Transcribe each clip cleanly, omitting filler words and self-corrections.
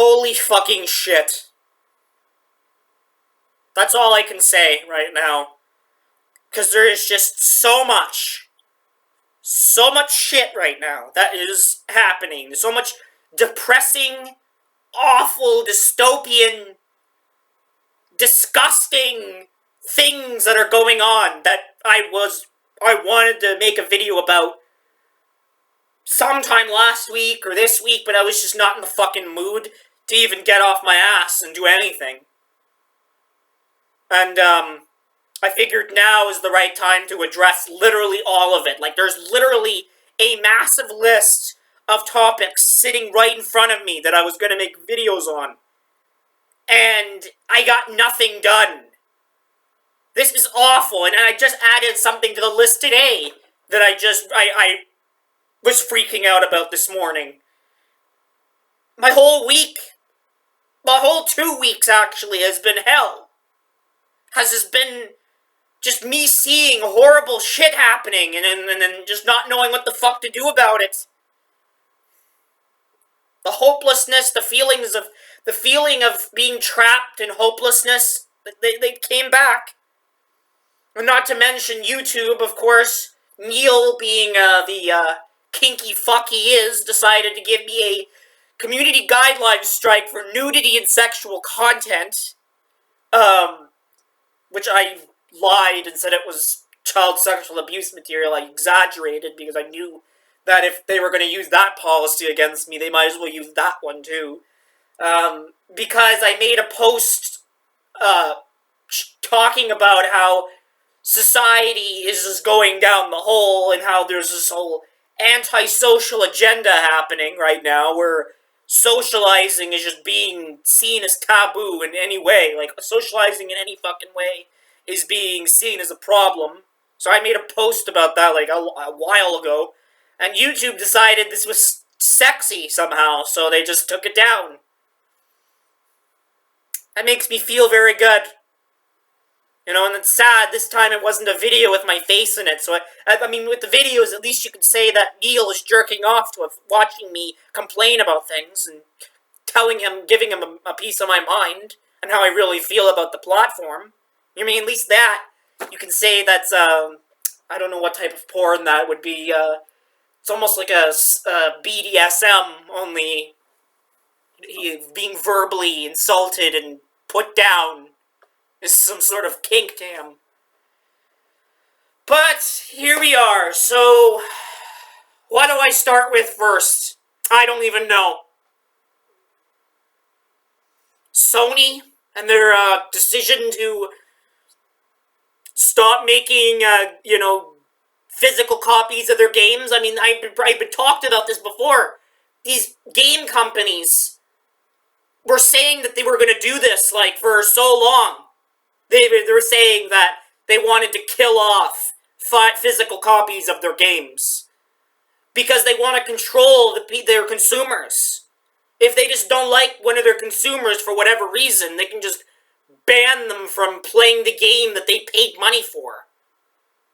Holy fucking shit. That's all I can say right now. Because there is just so much shit right now that is happening. There's so much depressing, awful, dystopian, disgusting things that are going on that I wanted to make a video about sometime last week or this week, but I was just not in the fucking mood to even get off my ass and do anything. And, I figured now is the right time to address literally all of it. Like, there's literally a massive list of topics sitting right in front of me that I was going to make videos on. And I got nothing done. This is awful, and I just added something to the list today that I was freaking out about this morning. My whole 2 weeks actually, has been hell. Has just been just me seeing horrible shit happening and then just not knowing what the fuck to do about it. The hopelessness, the feeling of being trapped and hopelessness, they came back. And not to mention YouTube, of course. Neil, being the kinky fuck he is, decided to give me a community guidelines strike for nudity and sexual content. Which I lied and said it was child sexual abuse material. I exaggerated because I knew that if they were going to use that policy against me, they might as well use that one too. Because I made a post talking about how society is just going down the hole and how there's this whole antisocial agenda happening right now where socializing is just being seen as taboo in any way. Like, socializing in any fucking way is being seen as a problem. So I made a post about that like a while ago, and YouTube decided this was sexy somehow, so they just took it down. That makes me feel very good. You know, and it's sad, this time it wasn't a video with my face in it, so I mean, with the videos, at least you could say that Neil is jerking off to watching me complain about things, and giving him a piece of my mind, and how I really feel about the platform. I mean, at least that, you can say that's, I don't know what type of porn that would be, it's almost like a BDSM, only being verbally insulted and put down is some sort of kink to him. But, here we are, so what do I start with first? I don't even know. Sony and their decision to stop making, physical copies of their games. I mean, I've been talked about this before. These game companies were saying that they were going to do this, like, for so long. They were saying that they wanted to kill off physical copies of their games because they want to control their consumers. If they just don't like one of their consumers for whatever reason, they can just ban them from playing the game that they paid money for.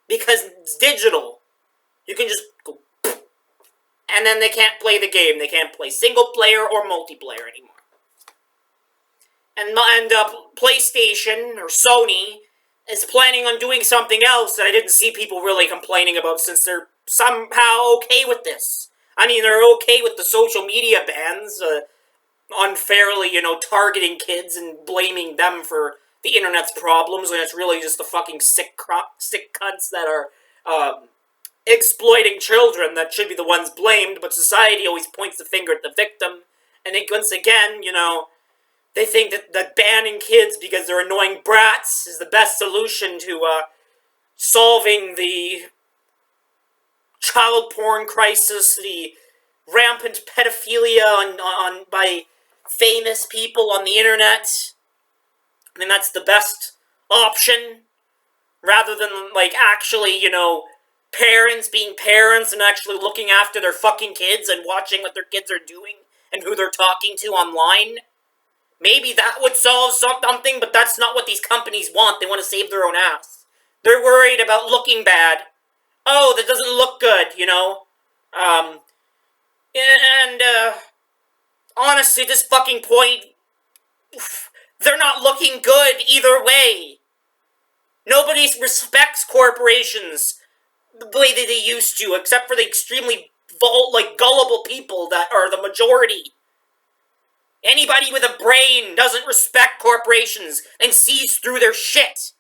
Because it's digital. You can just go, and then they can't play the game. They can't play single player or multiplayer anymore. And PlayStation, or Sony, is planning on doing something else that I didn't see people really complaining about, since they're somehow okay with this. I mean, they're okay with the social media bans, unfairly, targeting kids and blaming them for the internet's problems, when it's really just the fucking sick cunts that are exploiting children that should be the ones blamed, but society always points the finger at the victim, and once again, they think that banning kids because they're annoying brats is the best solution to solving the child porn crisis, the rampant pedophilia by famous people on the internet. I mean, that's the best option, rather than, like, actually, parents being parents and actually looking after their fucking kids and watching what their kids are doing and who they're talking to online. Maybe that would solve something, but that's not what these companies want. They want to save their own ass. They're worried about looking bad. Oh, that doesn't look good, honestly, at this fucking point, they're not looking good either way. Nobody respects corporations the way that they used to, except for the extremely gullible people that are the majority. Anybody with a brain doesn't respect corporations and sees through their shit.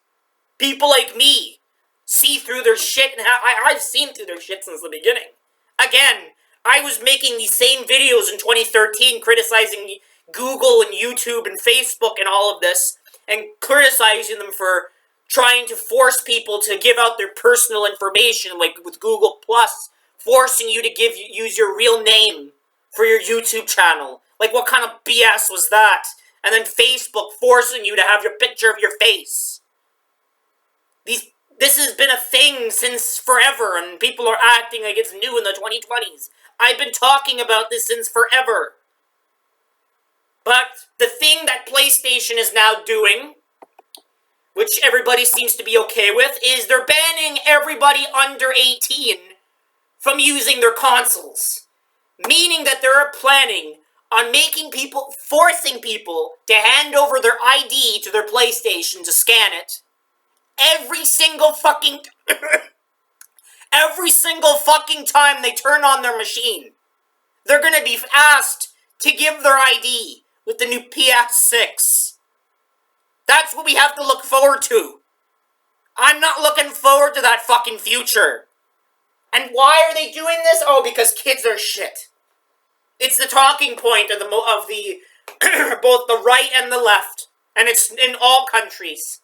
People like me see through their shit, and I've seen through their shit since the beginning. Again, I was making these same videos in 2013 criticizing Google and YouTube and Facebook and all of this, and criticizing them for trying to force people to give out their personal information, like with Google Plus, forcing you to use your real name for your YouTube channel. Like, what kind of BS was that? And then Facebook forcing you to have your picture of your face. This has been a thing since forever, and people are acting like it's new in the 2020s. I've been talking about this since forever. But the thing that PlayStation is now doing, which everybody seems to be okay with, is they're banning everybody under 18 from using their consoles. Meaning that they're planning on forcing people to hand over their ID to their PlayStation to scan it. Every single fucking time they turn on their machine. They're gonna be asked to give their ID with the new PS6. That's what we have to look forward to. I'm not looking forward to that fucking future. And why are they doing this? Oh, because kids are shit. It's the talking point of the both the right and the left, and it's in all countries.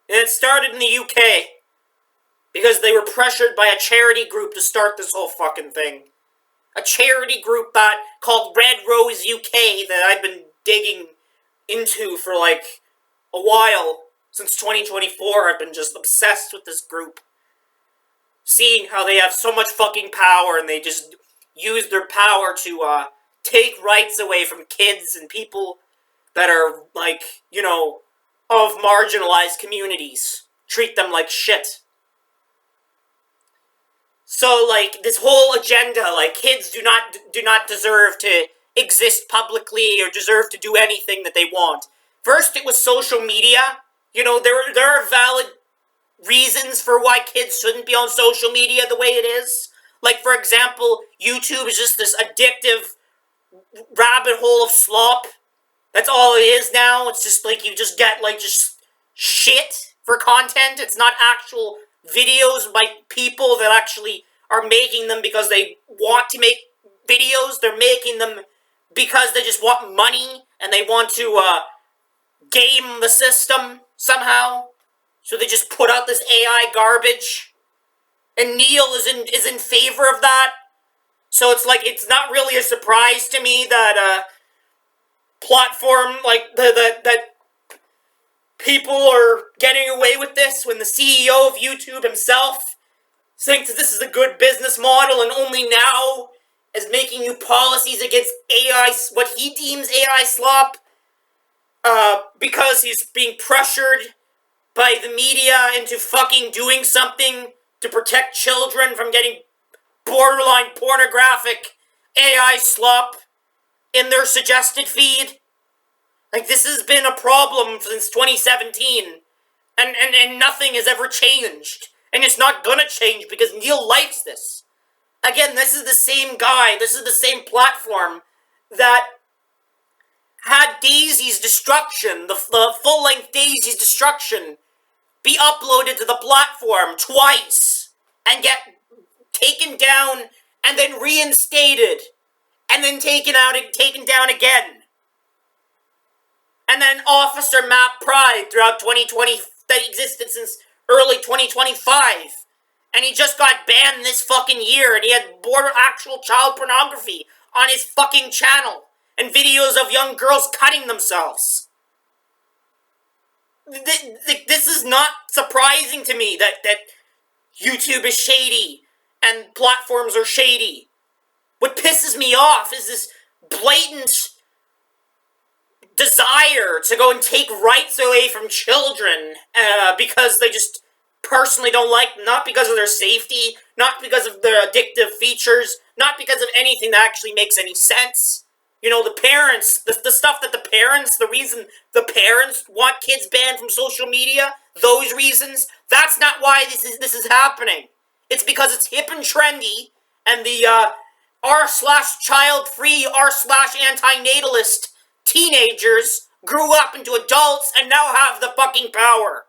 And it started in the UK because they were pressured by a charity group to start this whole fucking thing. A charity group called Red Rose UK that I've been digging into for like a while. Since 2024, I've been just obsessed with this group. Seeing how they have so much fucking power and they just use their power to take rights away from kids and people that are, like, you know, of marginalized communities. Treat them like shit. So, like, this whole agenda, like, kids do not deserve to exist publicly or deserve to do anything that they want. First, it was social media. You know, there are valid reasons for why kids shouldn't be on social media the way it is. Like, for example, YouTube is just this addictive rabbit hole of slop. That's all it is now. It's just like you just get like just shit for content. It's not actual videos by people that actually are making them because they want to make videos. They're making them because they just want money and they want to game the system somehow. So they just put out this AI garbage. And Neil is in favor of that. So it's like, it's not really a surprise to me that platform, like, that people are getting away with this when the CEO of YouTube himself thinks that this is a good business model and only now is making new policies against AI, what he deems AI slop, because he's being pressured by the media into fucking doing something to protect children from getting borderline pornographic AI slop in their suggested feed. Like, this has been a problem since 2017, and nothing has ever changed. And it's not gonna change because Neil likes this. Again, this is the same guy, this is the same platform that had Daisy's Destruction, the full-length Daisy's Destruction, be uploaded to the platform twice and get taken down and then reinstated and then taken down again. And then Officer Map Pride throughout 2020 that existed since early 2025. And he just got banned this fucking year and he had actual child pornography on his fucking channel and videos of young girls cutting themselves. This is not surprising to me that YouTube is shady and platforms are shady. What pisses me off is this blatant desire to go and take rights away from children because they just personally don't like, not because of their safety, not because of their addictive features, not because of anything that actually makes any sense. You know, the parents, the stuff that the reason the parents want kids banned from social media, those reasons, that's not why this is happening. It's because it's hip and trendy, and the r/child-free, r/anti-natalist teenagers grew up into adults and now have the fucking power.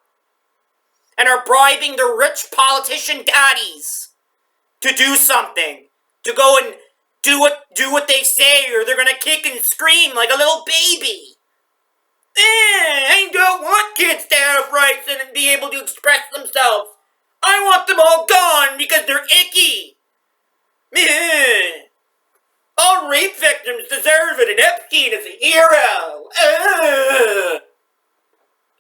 And are bribing their rich politician daddies to do something. To go and do what they say, or they're gonna kick and scream like a little baby. I don't want kids to have rights and be able to express themselves. I want them all gone because they're icky. All rape victims deserve it, and Epstein is a hero.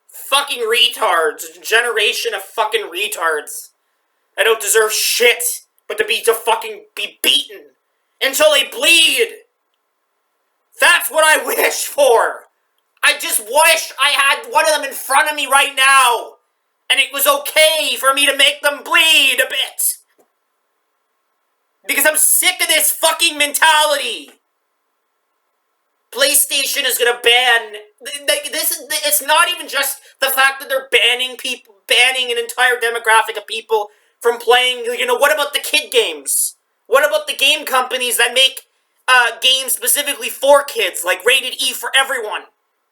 Fucking retards. A generation of fucking retards. I don't deserve shit but to fucking be beaten until they bleed. That's what I wish for. I just wish I had one of them in front of me right now, and it was okay for me to make them bleed a bit. Because I'm sick of this fucking mentality. PlayStation is gonna ban. It's not even just the fact that they're banning an entire demographic of people from playing. You know, what about the kid games? What about the game companies that make games specifically for kids, like Rated E for everyone?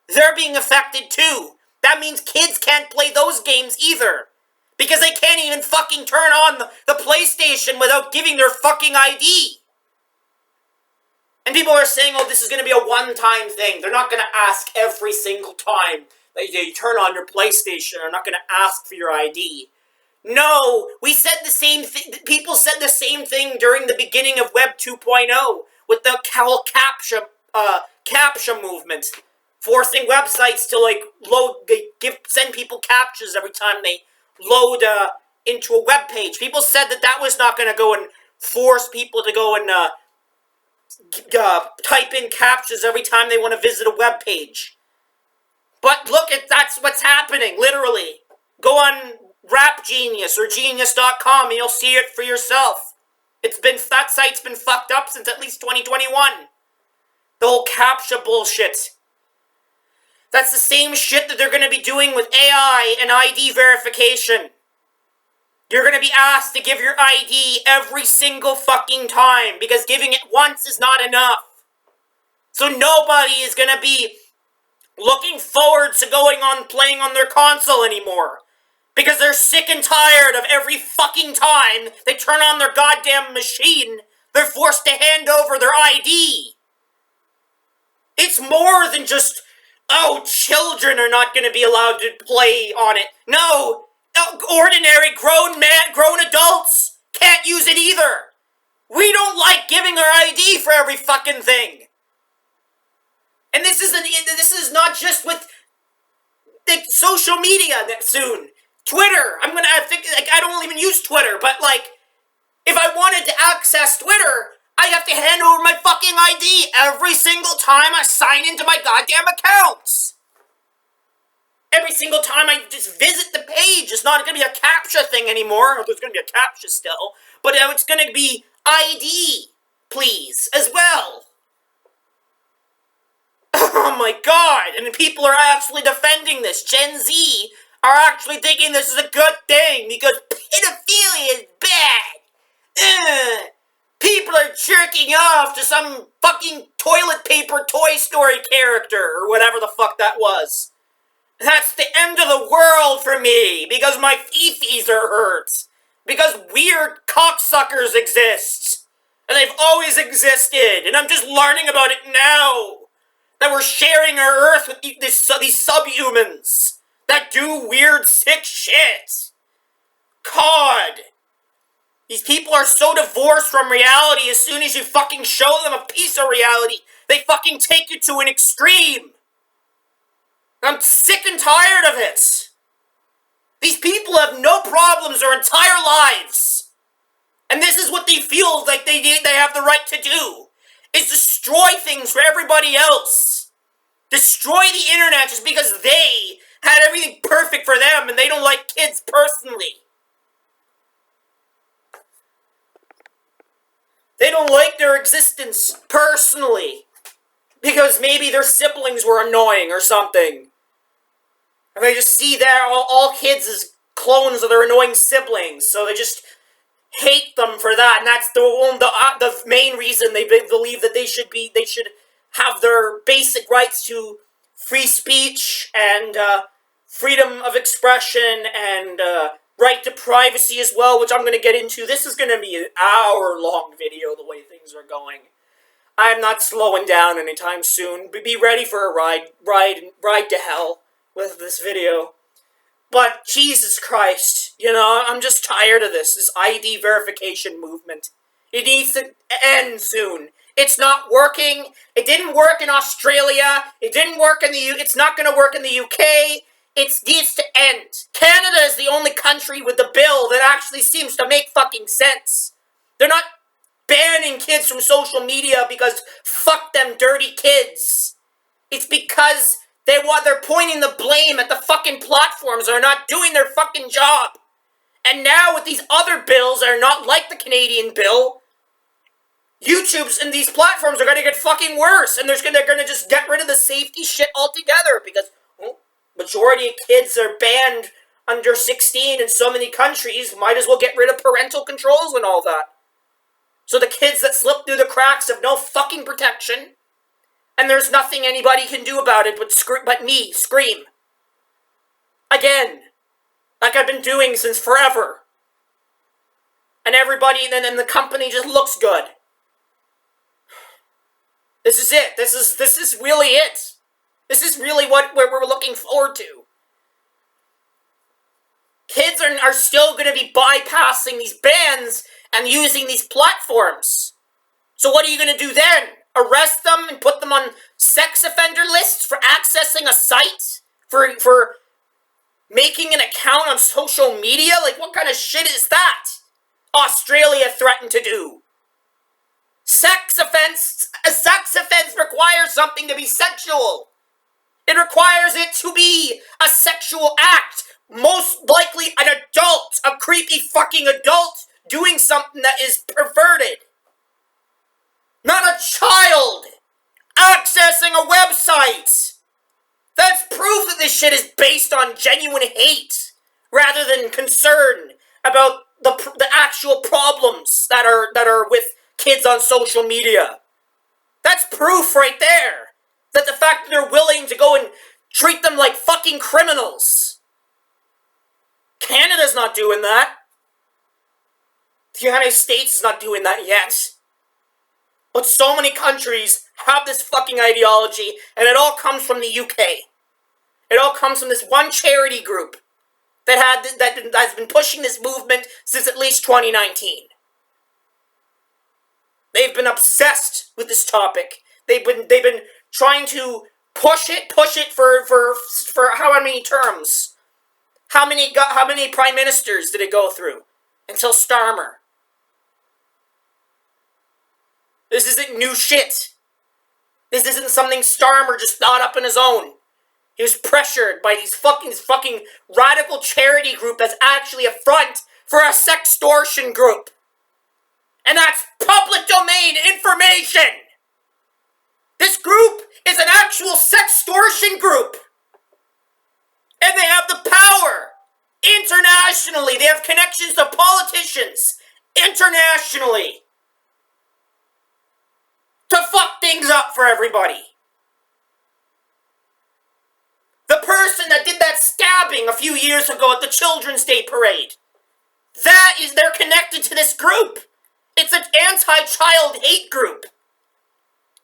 They're being affected too. That means kids can't play those games either. Because they can't even fucking turn on the PlayStation without giving their fucking ID. And people are saying, oh, this is going to be a one-time thing. They're not going to ask every single time that you turn on your PlayStation. They're not going to ask for your ID. No, we said the same thing. People said the same thing during the beginning of Web 2.0 with the CAPTCHA movement. Forcing websites to send people captchas every time they load into a web page. People said that was not going to go and force people to go and type in captchas every time they want to visit a web page. But look, that's what's happening, literally. Go on Rap Genius or Genius.com and you'll see it for yourself. That site's been fucked up since at least 2021. The whole CAPTCHA bullshit. That's the same shit that they're going to be doing with AI and ID verification. You're going to be asked to give your ID every single fucking time, because giving it once is not enough. So nobody is going to be looking forward to playing on their console anymore. Because they're sick and tired of every fucking time they turn on their goddamn machine, they're forced to hand over their ID. It's more than just, oh, children are not going to be allowed to play on it. No, ordinary grown adults can't use it either. We don't like giving our ID for every fucking thing. And this is not just with the social media that soon. Twitter, I don't even use Twitter, but if I wanted to access Twitter, I have to hand over my fucking ID every single time I sign into my goddamn accounts. Every single time I just visit the page, it's not going to be a CAPTCHA thing anymore. There's going to be a CAPTCHA still, but it's going to be ID, please, as well. Oh my god, and people are actually defending this. Gen Z are actually thinking this is a good thing because pedophilia is bad. People are jerking off to some fucking toilet paper Toy Story character or whatever the fuck that was. That's the end of the world for me because my fifis are hurt. Because weird cocksuckers exist. And they've always existed. And I'm just learning about it now. That we're sharing our earth with these subhumans that do weird, sick shit. God. These people are so divorced from reality. As soon as you fucking show them a piece of reality, they fucking take you to an extreme. I'm sick and tired of it. These people have no problems their entire lives. And this is what they feel like they have the right to do. Is destroy things for everybody else. Destroy the internet just because they had everything perfect for them and they don't like kids personally. They don't like their existence personally. Because maybe their siblings were annoying or something. And they just see that all kids as clones of their annoying siblings. So they just hate them for that. And that's the main reason they believe that they should have their basic rights to free speech and freedom of expression and right to privacy as well, which I'm going to get into. This is going to be an hour-long video the way things are going. I'm not slowing down anytime soon. Be ready for a ride to hell with this video. But Jesus Christ, I'm just tired of this ID verification movement. It needs to end soon. It's not working. It didn't work in Australia. It didn't work it's not going to work in the UK. It needs to end. Canada is the only country with the bill that actually seems to make fucking sense. They're not banning kids from social media because fuck them dirty kids. It's because they're pointing the blame at the fucking platforms that are not doing their fucking job. And now with these other bills that are not like the Canadian bill, YouTube's and these platforms are going to get fucking worse. And they're going to just get rid of the safety shit altogether because majority of kids are banned under 16 in so many countries. Might as well get rid of parental controls and all that. So the kids that slip through the cracks have no fucking protection. And there's nothing anybody can do about it but me scream. Again. Like I've been doing since forever. And everybody then the company just looks good. This is it. This is really it. This is really what we're looking forward to. Kids are still going to be bypassing these bans and using these platforms. So what are you going to do then? Arrest them and put them on sex offender lists for accessing a site? For making an account on social media? Like, what kind of shit is that? Australia threatened to do. A sex offense requires something to be sexual. It requires it to be a sexual act. Most likely an adult, a creepy fucking adult, doing something that is perverted. Not a child accessing a website. That's proof that this shit is based on genuine hate, rather than concern about the actual problems that are with kids on social media. That's proof right there. That the fact that they're willing to go and treat them like fucking criminals. Canada's not doing that. The United States is not doing that yet. But so many countries have this fucking ideology, and it all comes from the UK. It all comes from this one charity group that has been pushing this movement since at least 2019. They've been obsessed with this topic. They've been trying to push it for how many terms? How many prime ministers did it go through? Until Starmer. This isn't new shit. This isn't something Starmer just thought up on his own. He was pressured by these fucking radical charity group that's actually a front for a sextortion group. And that's public domain information! This group is an actual sextortion group! And they have the power! Internationally! They have connections to politicians! Internationally! To fuck things up for everybody! The person that did that stabbing a few years ago at the Children's Day Parade. They're connected to this group. It's an anti-child hate group.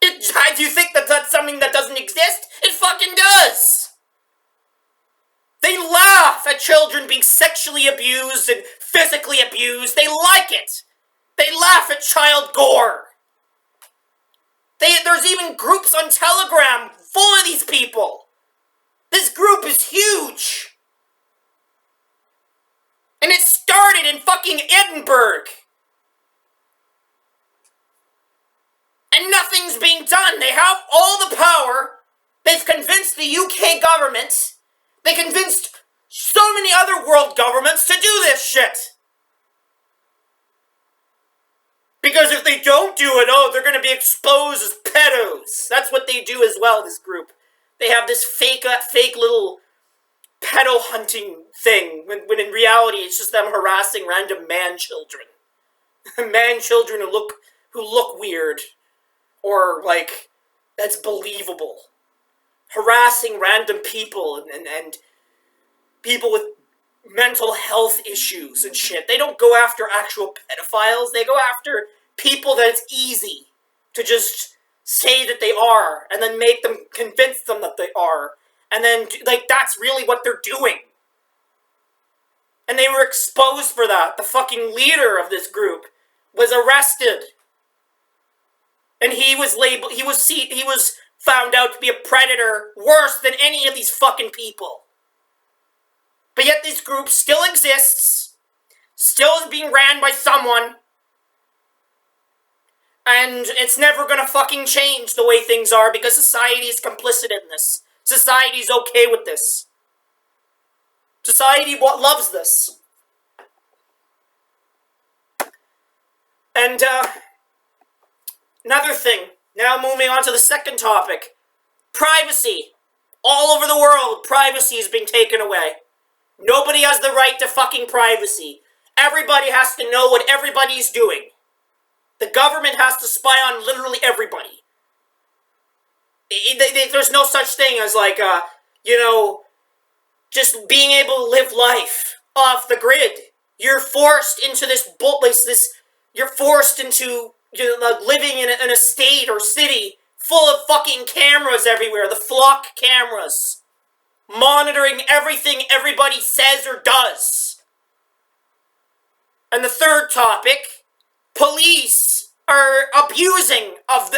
Do you think that that's something that doesn't exist? It fucking does. They laugh at children being sexually abused and physically abused. They like it. They laugh at child gore. There's even groups on Telegram full of these people. This group is huge. And it started in fucking Edinburgh. And nothing's being done. They have all the power. They've convinced the UK government. They convinced so many other world governments to do this shit. Because if they don't do it, they're going to be exposed as pedos. That's what they do as well, this group. They have this fake little pedo hunting thing, when in reality it's just them harassing random man-children. Man-children who look weird. Or, like, that's believable. Harassing random people and people with mental health issues and shit. They don't go after actual pedophiles. They go after people that it's easy to just say that they are, and then convince them that they are. And then, like, that's really what they're doing. And they were exposed for that. The fucking leader of this group was arrested. And he was found out to be a predator worse than any of these fucking people. But yet this group still exists, still is being ran by someone, and it's never gonna fucking change the way things are because society is complicit in this. Society's okay with this. Society loves this. And, another thing, now moving on to the second topic. Privacy. All over the world, privacy is being taken away. Nobody has the right to fucking privacy. Everybody has to know what everybody's doing. The government has to spy on literally everybody. There's no such thing as, like, just being able to live life off the grid. You're forced into you're forced into living in a state or city full of fucking cameras everywhere, the flock cameras, monitoring everything everybody says or does. And the third topic, police are abusing of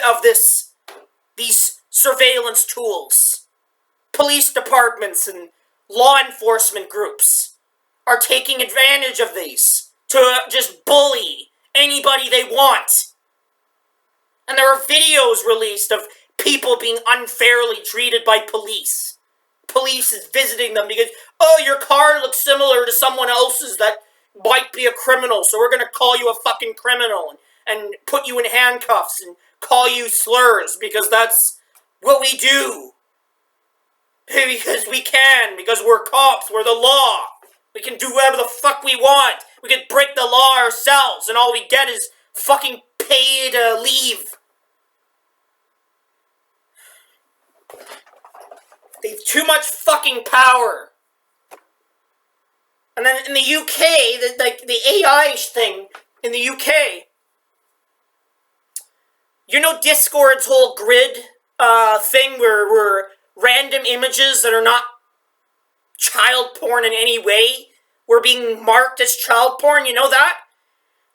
these surveillance tools. Police departments and law enforcement groups are taking advantage of these to just bully anybody they want. And there are videos released of people being unfairly treated by police. Police is visiting them because, your car looks similar to someone else's that might be a criminal, so we're gonna call you a fucking criminal and put you in handcuffs and call you slurs because that's what we do. Because we can, because we're cops, we're the law. We can do whatever the fuck we want. We can break the law ourselves and all we get is fucking paid leave. They have too much fucking power. And then in the UK, the AI thing in the UK, Discord's whole grid thing where random images that are not child porn in any way were being marked as child porn, you know that?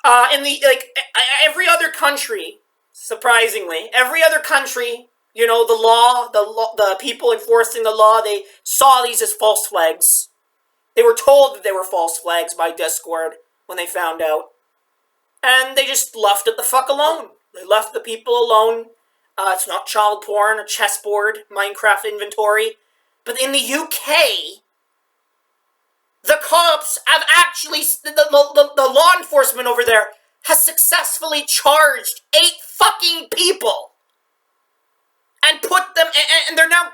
Every other country, surprisingly, every other country, the people enforcing the law, they saw these as false flags. They were told that they were false flags by Discord when they found out. And they just left it the fuck alone. They left the people alone. It's not child porn, a chessboard, Minecraft inventory. But in the UK, the cops have actually, the law enforcement over there has successfully charged 8 fucking people. And put them, and they're now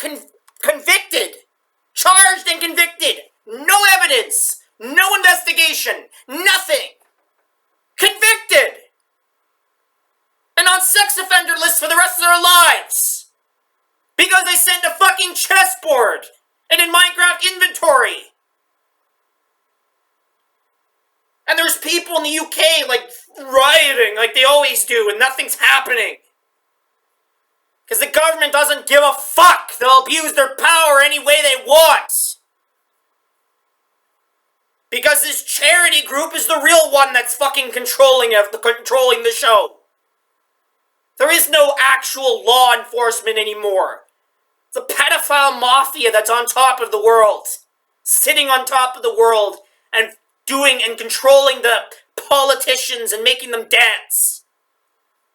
convicted. Charged and convicted. No evidence. No investigation. Nothing. Convicted. And on sex offender lists for the rest of their lives. Because they sent a fucking chessboard and in Minecraft inventory. And there's people in the UK, rioting like they always do, and nothing's happening. Because the government doesn't give a fuck. They'll abuse their power any way they want. Because this charity group is the real one that's fucking controlling the show. There is no actual law enforcement anymore. It's a pedophile mafia that's on top of the world. Sitting on top of the world and doing and controlling the politicians and making them dance.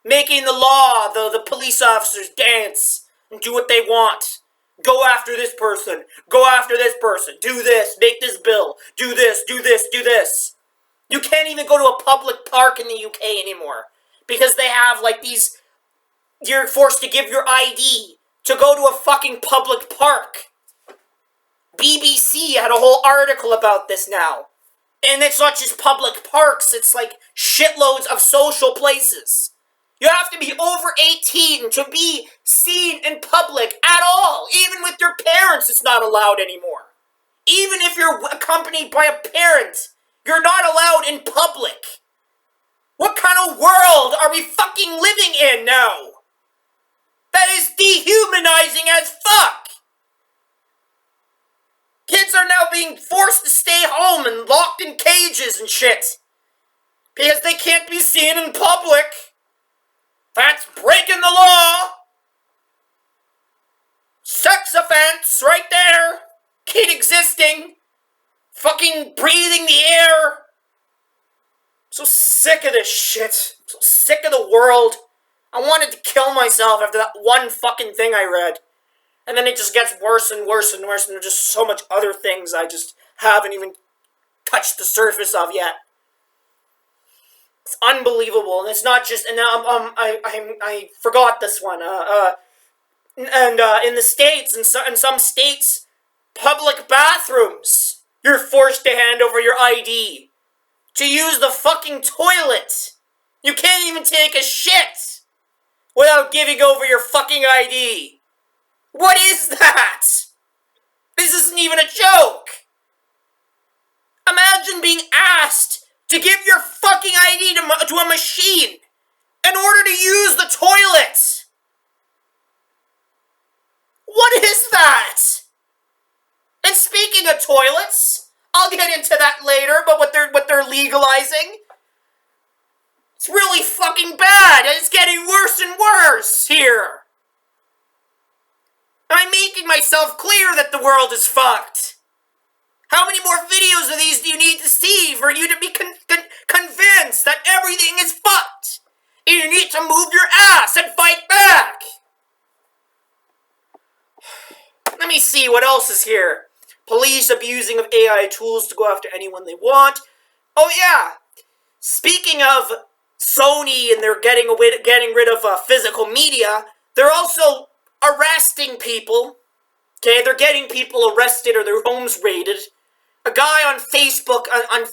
Making the law, the police officers dance and do what they want. Go after this person. Go after this person. Do this. Make this bill. Do this. Do this. Do this. You can't even go to a public park in the UK anymore. because they have, like, these... You're forced to give your ID to go to a fucking public park. BBC had a whole article about this now. And it's not just public parks, it's like shitloads of social places. You have to be over 18 to be seen in public at all. Even with your parents, it's not allowed anymore. Even if you're accompanied by a parent, you're not allowed in public. What kind of world are we fucking living in now? That is dehumanizing as fuck! Kids are now being forced to stay home and locked in cages and shit. Because they can't be seen in public. That's breaking the law. Sex offense right there. Kid existing. Fucking breathing the air. I'm so sick of this shit. I'm so sick of the world. I wanted to kill myself after that one fucking thing I read. And then it just gets worse and worse and worse, and there's just so much other things I just haven't even touched the surface of yet. It's unbelievable, and it's not just. And I forgot this one. In the States, in some states, public bathrooms, you're forced to hand over your ID to use the fucking toilet. You can't even take a shit without giving over your fucking ID. What is that? This isn't even a joke. Imagine being asked to give your fucking ID to a machine in order to use the toilet. What is that? And speaking of toilets, I'll get into that later, but what they're legalizing, it's really fucking bad. It's getting worse and worse here. I'm making myself clear that the world is fucked. How many more videos of these do you need to see for you to be convinced that everything is fucked? And you need to move your ass and fight back. Let me see what else is here. Police abusing of AI tools to go after anyone they want. Oh yeah. Speaking of Sony and they're getting rid of physical media, they're also arresting people. Okay, they're getting people arrested or their homes raided. A guy on Facebook,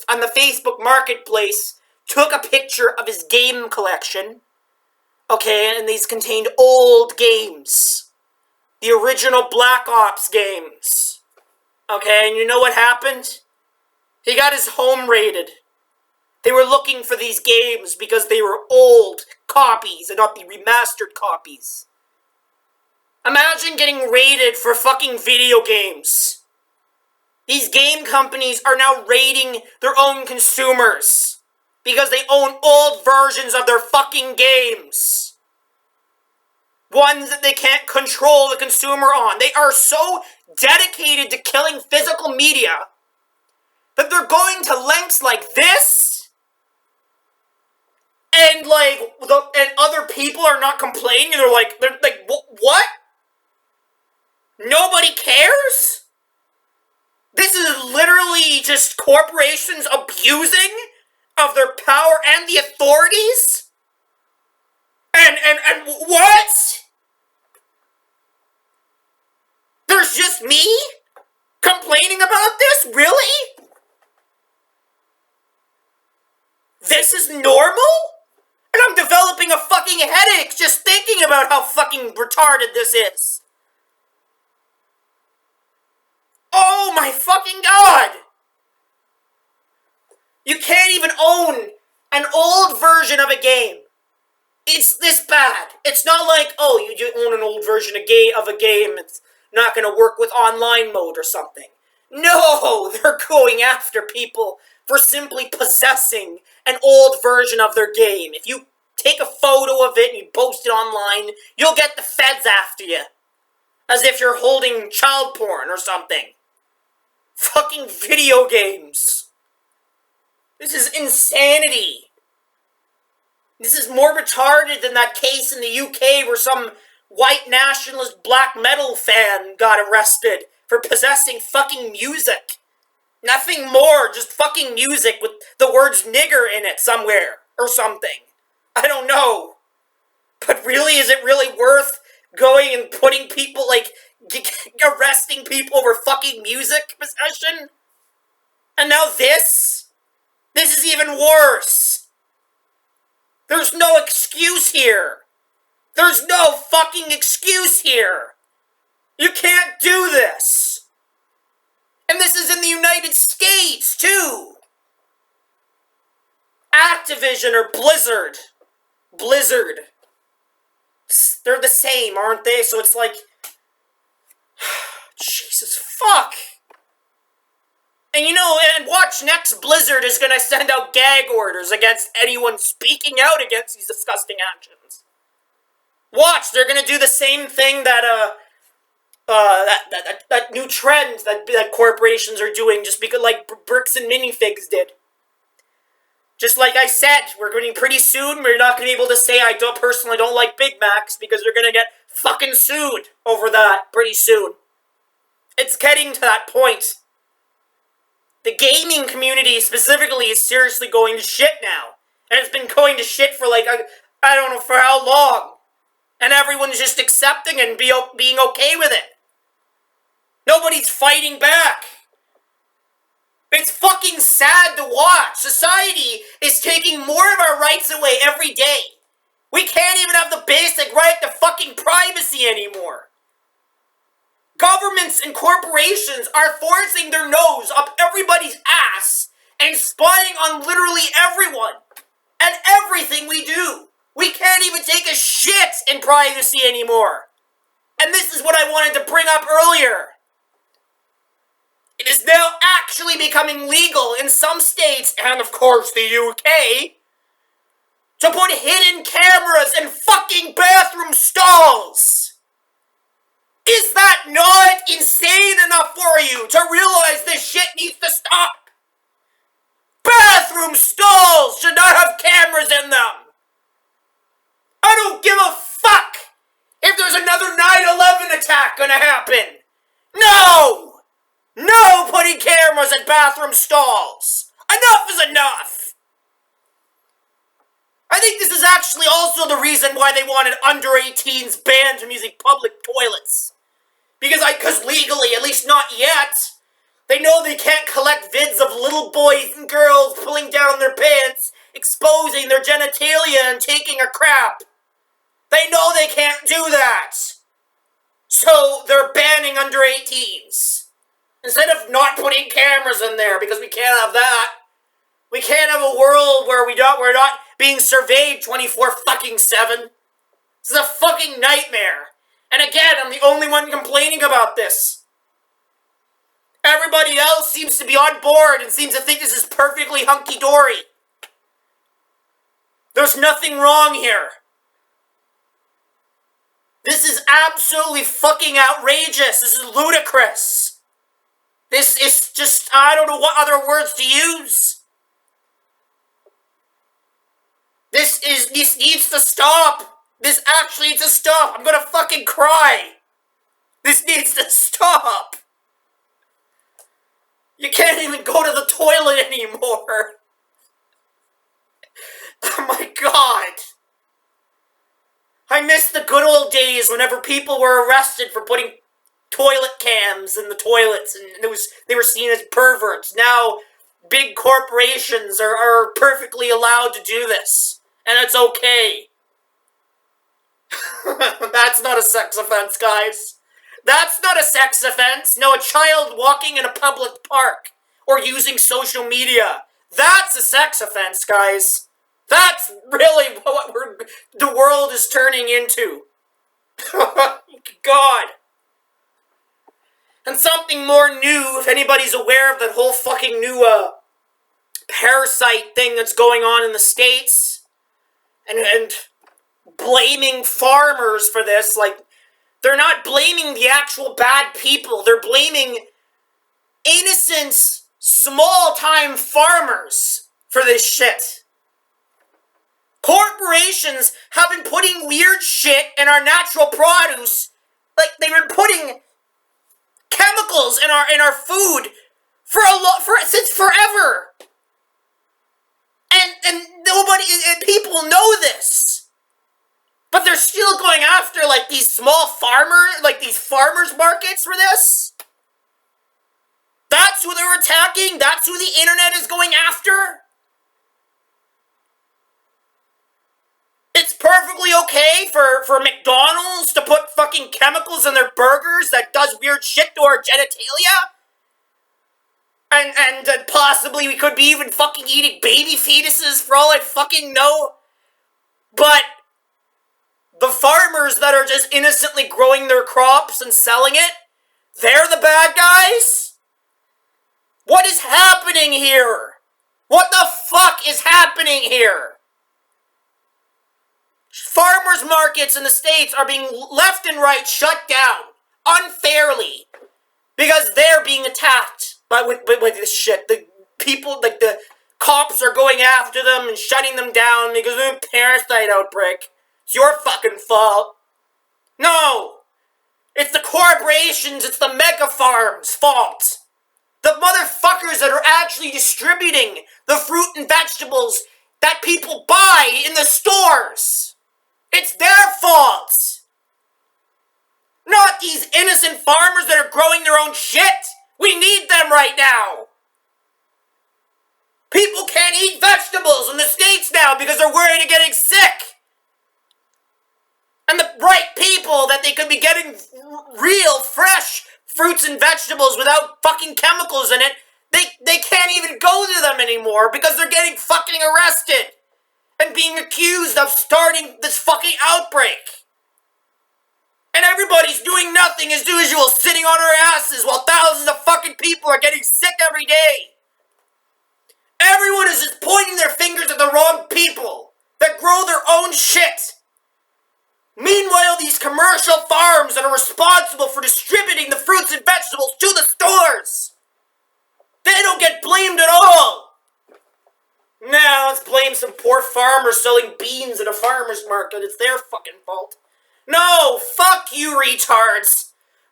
on the Facebook marketplace, took a picture of his game collection. Okay, and these contained old games. The original Black Ops games. Okay, and you know what happened? He got his home raided. They were looking for these games because they were old copies and not the remastered copies. Imagine getting raided for fucking video games. These game companies are now raiding their own consumers because they own old versions of their fucking games. Ones that they can't control the consumer on. They are so dedicated to killing physical media that they're going to lengths like this, and and other people are not complaining. They're like what? Nobody cares? This is literally just corporations abusing of their power and the authorities? And what? There's just me complaining about this? Really? This is normal? And I'm developing a fucking headache just thinking about how fucking retarded this is. Oh my fucking god! You can't even own an old version of a game. It's this bad. It's not like, oh, you own an old version of a game, it's not going to work with online mode or something. No, they're going after people for simply possessing an old version of their game. If you take a photo of it and you post it online, you'll get the feds after you. As if you're holding child porn or something. Fucking video games. This is insanity. This is more retarded than that case in the UK where some white nationalist black metal fan got arrested for possessing fucking music. Nothing more, just fucking music with the words nigger in it somewhere or something. I don't know. But really, is it really worth going and putting people, like, arresting people over fucking music possession? And now this? This is even worse. There's no excuse here. There's no fucking excuse here. You can't do this. And this is in the United States, too. Activision or Blizzard. Blizzard. They're the same, aren't they? So it's like... Jesus, fuck. And you know, and watch next, Blizzard is gonna send out gag orders against anyone speaking out against these disgusting actions. Watch, they're gonna do the same thing that, that new trend that corporations are doing just because, like, Bricks and Minifigs did. Just like I said, we're going to pretty soon, we're not going to be able to say I personally don't like Big Macs because they're going to get fucking sued over that pretty soon. It's getting to that point. The gaming community specifically is seriously going to shit now. And it's been going to shit for like, I don't know for how long. And everyone's just accepting and being okay with it. Nobody's fighting back. It's fucking sad to watch. Society is taking more of our rights away every day. We can't even have the basic right to fucking privacy anymore. Governments and corporations are forcing their nose up everybody's ass and spying on literally everyone and everything we do. We can't even take a shit in privacy anymore. And this is what I wanted to bring up earlier. It is now actually becoming legal in some states, and of course the UK, to put hidden cameras in fucking bathroom stalls. Is that not insane enough for you to realize this shit needs to stop? Bathroom stalls should not have cameras in them. I don't give a fuck if there's another 9/11 attack gonna happen. No! No putting cameras in bathroom stalls! Enough is enough! I think this is actually also the reason why they wanted under 18s banned from using public toilets. Because legally, at least not yet, they know they can't collect vids of little boys and girls pulling down their pants, exposing their genitalia and taking a crap. They know they can't do that. So they're banning under 18s. Instead of not putting cameras in there, because we can't have that. We can't have a world where we're not being surveyed 24 fucking 7. This is a fucking nightmare. And again, I'm the only one complaining about this. Everybody else seems to be on board and seems to think this is perfectly hunky-dory. There's nothing wrong here. This is absolutely fucking outrageous. This is ludicrous. This is just, I don't know what other words to use. This needs to stop. This actually needs to stop. I'm gonna fucking cry. This needs to stop. You can't even go to the toilet anymore. Oh my god. I miss the good old days whenever people were arrested for putting toilet cams in the toilets, and they were seen as perverts. Now, big corporations are perfectly allowed to do this, and it's okay. That's not a sex offense, guys. That's not a sex offense. No, a child walking in a public park or using social media. That's a sex offense, guys. That's really what the world is turning into. God. And something more new, if anybody's aware of that whole fucking new parasite thing that's going on in the States, and blaming farmers for this, like, they're not blaming the actual bad people, they're blaming innocent, small-time farmers for this shit. Corporations have been putting weird shit in our natural produce, like, they've been putting chemicals in our food since forever. And nobody, and people know this. But they're still going after, like, these small these farmers markets for this? That's who they're attacking? That's who the internet is going after? It's perfectly okay for McDonald's to put fucking chemicals in their burgers that does weird shit to our genitalia? And possibly we could be even fucking eating baby fetuses for all I fucking know? But the farmers that are just innocently growing their crops and selling it, they're the bad guys? What is happening here? What the fuck is happening here? Farmers markets in the States are being left and right shut down unfairly because they're being attacked with this shit. The people, like the cops are going after them and shutting them down because of a parasite outbreak. It's your fucking fault. No! It's the corporations, it's the mega farms' fault. The motherfuckers that are actually distributing the fruit and vegetables that people buy in the stores. It's their fault. Not these innocent farmers that are growing their own shit. We need them right now. People can't eat vegetables in the States now because they're worried of getting sick. And the right people that they could be getting real, fresh fruits and vegetables without fucking chemicals in it, they can't even go to them anymore because they're getting fucking arrested and being accused of starting this fucking outbreak. And everybody's doing nothing as usual, sitting on our asses while thousands of fucking people are getting sick every day. Everyone is just pointing their fingers at the wrong people that grow their own shit. Meanwhile, these commercial farms that are responsible for distributing the fruits and vegetables to the stores, they don't get blamed at all. Now, let's blame some poor farmers selling beans at a farmer's market. It's their fucking fault. No, fuck you retards.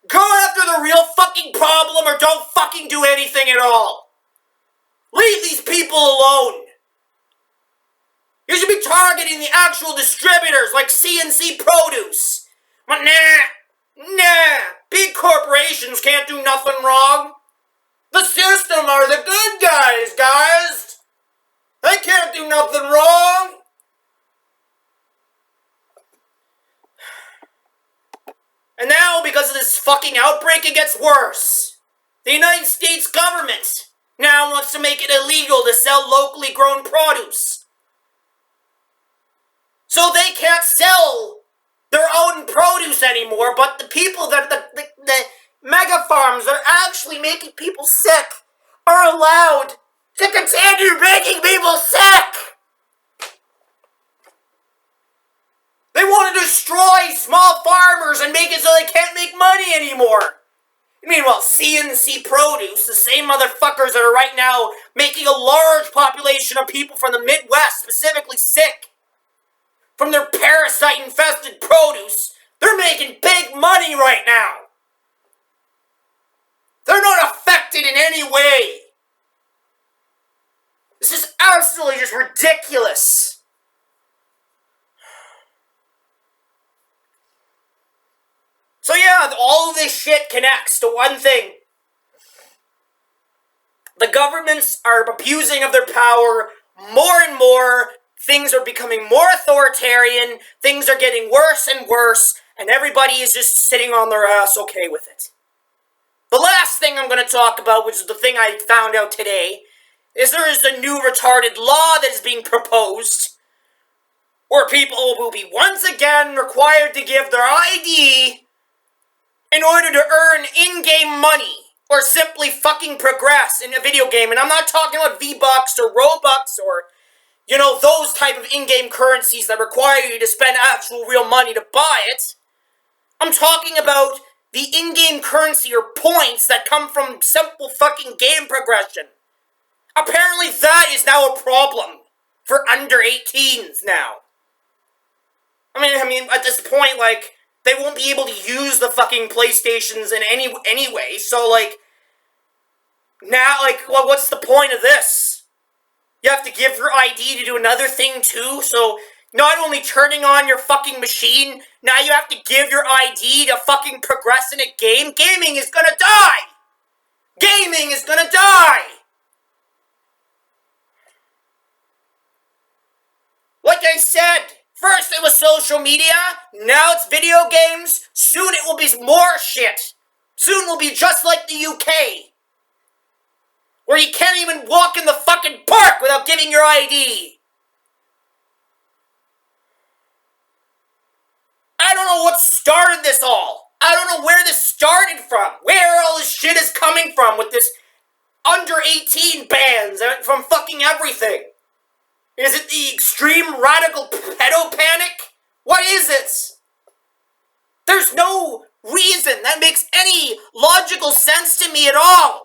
Go after the real fucking problem or don't fucking do anything at all. Leave these people alone. You should be targeting the actual distributors like CNC Produce. But nah, big corporations can't do nothing wrong. The system are the good guys. They can't do nothing wrong. And now, because of this fucking outbreak, it gets worse. The United States government now wants to make it illegal to sell locally grown produce. So they can't sell their own produce anymore, but the people that the mega farms that are actually making people sick are allowed to continue making people sick. They want to destroy small farmers and make it so they can't make money anymore. Meanwhile, CNC Produce, the same motherfuckers that are right now making a large population of people from the Midwest specifically sick from their parasite-infested produce, they're making big money right now. They're not affected in any way. This is absolutely just ridiculous. So yeah, all of this shit connects to one thing. The governments are abusing of their power more and more. Things are becoming more authoritarian. Things are getting worse and worse. And everybody is just sitting on their ass okay with it. The last thing I'm going to talk about, which is the thing I found out today, is there is a new retarded law that is being proposed where people will be once again required to give their ID in order to earn in-game money or simply fucking progress in a video game. And I'm not talking about V-Bucks or Robux or, you know, those type of in-game currencies that require you to spend actual real money to buy it. I'm talking about the in-game currency or points that come from simple fucking game progression. Apparently that is now a problem for under 18s now. I mean, at this point, like, they won't be able to use the fucking PlayStations in any way, so, like, now, like, well, what's the point of this? You have to give your ID to do another thing too, so not only turning on your fucking machine, now you have to give your ID to fucking progress in a game. Gaming is gonna die! Gaming is gonna die! Like I said, first it was social media, now it's video games, soon it will be more shit. Soon we'll be just like the UK, where you can't even walk in the fucking park without giving your ID. I don't know what started this all. I don't know where this started from. Where all this shit is coming from with this under 18 bans from fucking everything. Is it the extreme radical pedo panic? What is it? There's no reason that makes any logical sense to me at all.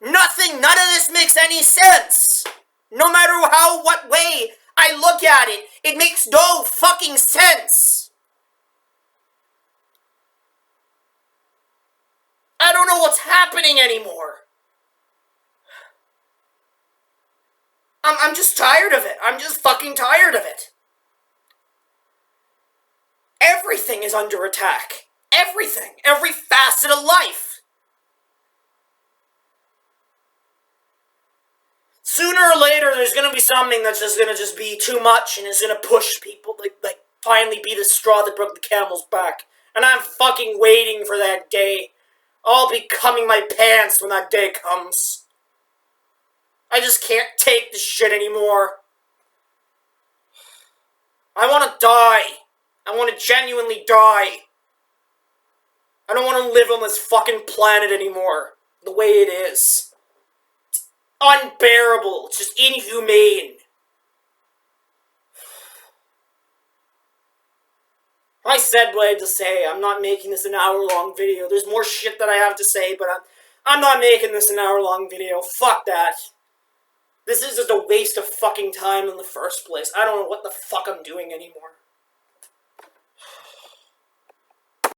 Nothing, none of this makes any sense. No matter what way I look at it, it makes no fucking sense. I don't know what's happening anymore. I'm just tired of it. I'm just fucking tired of it. Everything is under attack. Everything. Every facet of life. Sooner or later, there's gonna be something that's just gonna be too much, and it's gonna push people, like finally be the straw that broke the camel's back. And I'm fucking waiting for that day. I'll be cumming my pants when that day comes. I just can't take this shit anymore. I want to die. I want to genuinely die. I don't want to live on this fucking planet anymore. The way it is. It's unbearable. It's just inhumane. I said what I had to say. I'm not making this an hour-long video. There's more shit that I have to say, but I'm not making this an hour-long video. Fuck that. This is just a waste of fucking time in the first place. I don't know what the fuck I'm doing anymore.